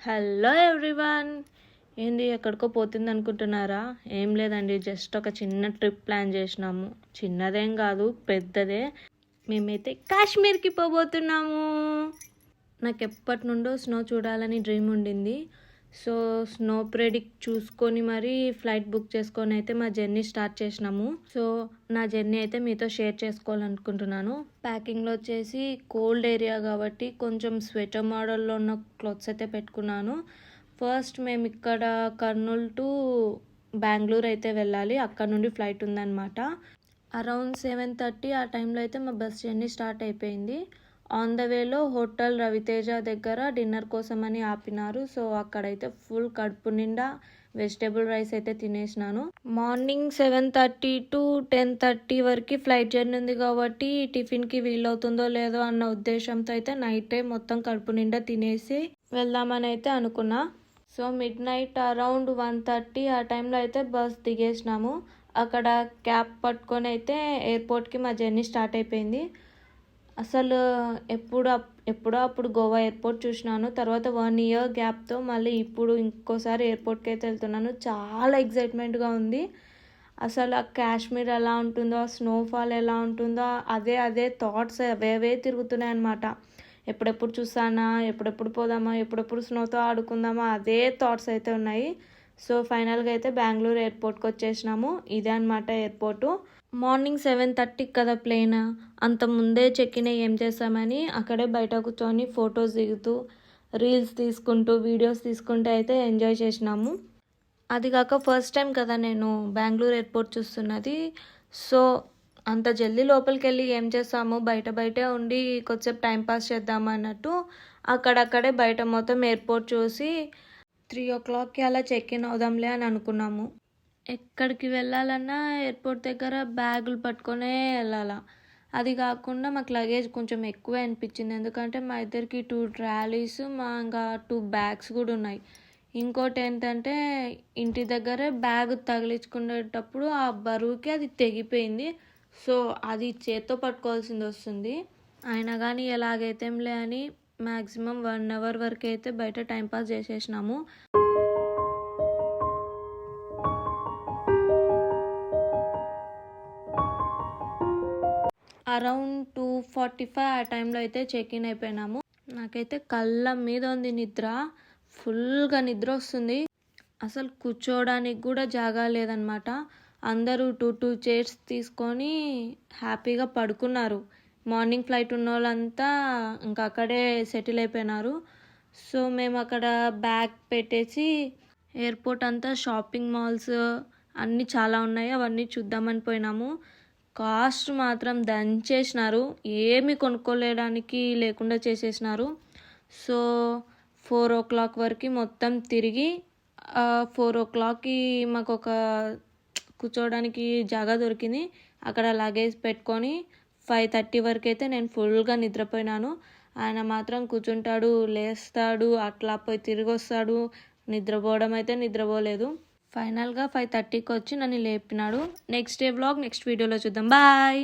Hello everyone. ఏంది ఎక్కడికో పోతుంది అనుకుంటున్నారా? ఏం లేదండి, జస్ట్ ఒక చిన్న ట్రిప్ ప్లాన్ చేసినాము. చిన్నదేం కాదు, పెద్దదే. మేమైతే కాశ్మీర్కి పోబోతున్నాము. నాకు ఎప్పటి నుండో స్నో చూడాలని డ్రీమ్ ఉండింది. సో స్నో ప్రెడిక్ట్ చూసుకొని మరి ఫ్లైట్ బుక్ చేసుకొని అయితే మా జర్నీ స్టార్ట్ చేసినాము. సో నా జర్నీ అయితే మీతో షేర్ చేసుకోవాలనుకుంటున్నాను. ప్యాకింగ్లో వచ్చేసి కోల్డ్ ఏరియా కాబట్టి కొంచెం స్వెటర్ మోడల్లో ఉన్న క్లాత్స్ అయితే పెట్టుకున్నాను. ఫస్ట్ మేము ఇక్కడ కర్నూలు టు బెంగళూరు అయితే వెళ్ళాలి. అక్కడ నుండి ఫ్లైట్ ఉందన్నమాట. అరౌండ్ 7:30 ఆ టైంలో అయితే మా బస్ జర్నీ స్టార్ట్ అయిపోయింది. ఆన్ ద వేలో హోటల్ రవితేజ దగ్గర డిన్నర్ కోసం అని ఆపినారు. సో అక్కడైతే ఫుల్ కడుపు నిండా వెజిటేబుల్ రైస్ అయితే తినేసినాను. మార్నింగ్ 7:30 టు 10:30 వరకు ఫ్లైట్ జర్నీ ఉంది కాబట్టి టిఫిన్కి వీలవుతుందో లేదో అన్న ఉద్దేశంతో అయితే నైటే మొత్తం కడుపు నిండా తినేసి వెళ్దామని అయితే అనుకున్నా. సో మిడ్ నైట్ అరౌండ్ 1:30 ఆ టైంలో అయితే బస్ దిగేసినాము. అక్కడ క్యాబ్ పట్టుకొని అయితే ఎయిర్పోర్ట్కి మా జర్నీ స్టార్ట్ అయిపోయింది. అసలు ఎప్పుడో అప్పుడు గోవా ఎయిర్పోర్ట్ చూసినాను. తర్వాత 1 ఇయర్ గ్యాప్తో మళ్ళీ ఇప్పుడు ఇంకోసారి ఎయిర్పోర్ట్కి అయితే వెళ్తున్నాను. చాలా ఎక్సైట్మెంట్గా ఉంది. అసలు ఆ కాశ్మీర్ ఎలా ఉంటుందో, ఆ స్నోఫాల్ ఎలా ఉంటుందో అదే థాట్స్ అవే తిరుగుతున్నాయి అన్నమాట. ఎప్పుడెప్పుడు చూస్తానా, ఎప్పుడెప్పుడు పోదామా, ఎప్పుడెప్పుడు స్నోతో ఆడుకుందామా, అదే థాట్స్ అయితే ఉన్నాయి. సో ఫైనల్గా అయితే బెంగళూరు ఎయిర్పోర్ట్కి వచ్చేసినాము. ఇదే అనమాట ఎయిర్పోర్టు. మార్నింగ్ 7:30 కదా ప్లేన్. అంత ముందే చెక్ ఇన్ ఏం చేస్తామని అక్కడే బయట కూర్చొని ఫొటోస్ దిగుతూ, రీల్స్ తీసుకుంటూ, వీడియోస్ తీసుకుంటూ అయితే ఎంజాయ్ చేసినాము. అది కాక ఫస్ట్ టైం కదా నేను బెంగళూరు ఎయిర్పోర్ట్ చూస్తున్నది. సో అంత జల్దీ లోపలికి వెళ్ళి ఏం చేస్తాము, బయటే ఉండి కొద్దిసేపు టైంపాస్ చేద్దాం అన్నట్టు అక్కడక్కడే బయట మొత్తం ఎయిర్పోర్ట్ చూసి 3 o'clockకి అలా చెక్ ఇన్ అవుదాంలే అని అనుకున్నాము. ఎక్కడికి వెళ్ళాలన్నా ఎయిర్పోర్ట్ దగ్గర బ్యాగులు పట్టుకొనే వెళ్ళాలా. అది కాకుండా మాకు లగేజ్ కొంచెం ఎక్కువ అనిపించింది. ఎందుకంటే మా ఇద్దరికి 2 ట్రాలీస్, ఇంకా 2 బ్యాగ్స్ కూడా ఉన్నాయి. ఇంకోటి ఏంటంటే ఇంటి దగ్గరే బ్యాగ్ తగిలించుకునేటప్పుడు ఆ బరువుకి అది తెగిపోయింది. సో అది చేత్తో పట్టుకోవాల్సింది వస్తుంది. అయినా కానీ ఎలాగైతేంలే అని మ్యాక్సిమం 1 hour వరకు అయితే బయట టైంపాస్ చేసేసినాము. అరౌండ్ 2:45 ఆ టైంలో అయితే చెక్ ఇన్ అయిపోయినాము. నాకైతే కళ్ళ మీద ఉంది నిద్ర. ఫుల్గా నిద్ర వస్తుంది. అసలు కూర్చోవడానికి కూడా జాగా లేదనమాట. అందరూ 2 చైర్స్ తీసుకొని హ్యాపీగా పడుకున్నారు. మార్నింగ్ ఫ్లైట్ ఉన్న వాళ్ళంతా ఇంకా అక్కడే సెటిల్ అయిపోయినారు. సో మేము అక్కడ బ్యాగ్ పెట్టేసి ఎయిర్పోర్ట్ అంతా షాపింగ్ మాల్స్ అన్నీ చాలా ఉన్నాయి, అవన్నీ చూద్దామని పోయినాము. కాస్ట్ మాత్రం దంచేసినారు. ఏమి కొనుక్కోలేడానికి లేకుండా చేసేసినారు. సో 4 o'clock వరకు మొత్తం తిరిగి 4 o'clockకి మాకు ఒక కూర్చోవడానికి జాగా దొరికింది. అక్కడ లగేజ్ పెట్టుకొని 5:30 వరకు అయితే నేను ఫుల్గా నిద్రపోయినాను. ఆయన మాత్రం కూర్చుంటాడు, లేస్తాడు, అట్లా పోయి తిరిగి వస్తాడు. నిద్రపోవడం అయితే నిద్రపోలేదు. ఫైనల్గా 5:30కి వచ్చి నన్ను లేపినాడు. నెక్స్ట్ డే వ్లాగ్ నెక్స్ట్ వీడియోలో చూద్దాం. బాయ్.